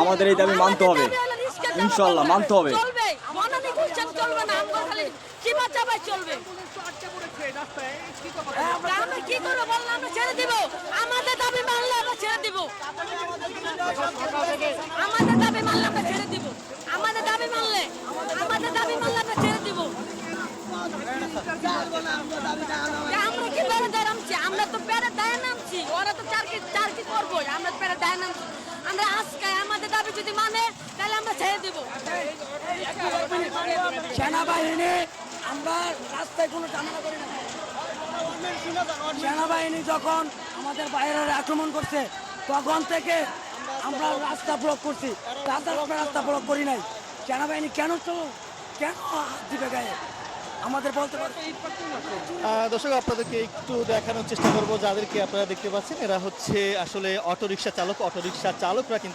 আমাদের এই দাবি মানতে হবে, ইনশাল্লাহ মানতে হবে। আমাদের দাবি মানলে আমরা ছেড়ে দিব, আমাদের দাবি মানলে আমরা ছেড়ে দিব, আমাদের দাবি মানলে আমরা ছেড়ে দিব। আমরা কি বেড়ে দাঁড় নামছি? আমরা তো বেড়ে দাঁড় নামছি, ওরা তো চার কি করবো, আমরা বেড়ে দাঁড় নামছি। আমরা আজকে আমাদের দাবি যদি মানে তাহলে আমরা ছেড়ে দিব। সেনাবাহিনী, আমরা রাস্তায় কোনো ঝামেলা করি না। সেনাবাহিনী যখন আমাদের বাইরের আক্রমণ করছে তখন থেকে আমরা রাস্তা ব্লক করছি, রাস্তা ব্লক করি নাই। সেনাবাহিনী কেন হাত দিবে গায়ে আমাদের বলতে পারবে? দর্শক, আপনাদেরকে একটু দেখানোর চেষ্টা করবো। যাদেরকে আপনারা দেখতে পাচ্ছেন এরা হচ্ছে আসলে অটোরিকশা চালকরা কিন্তু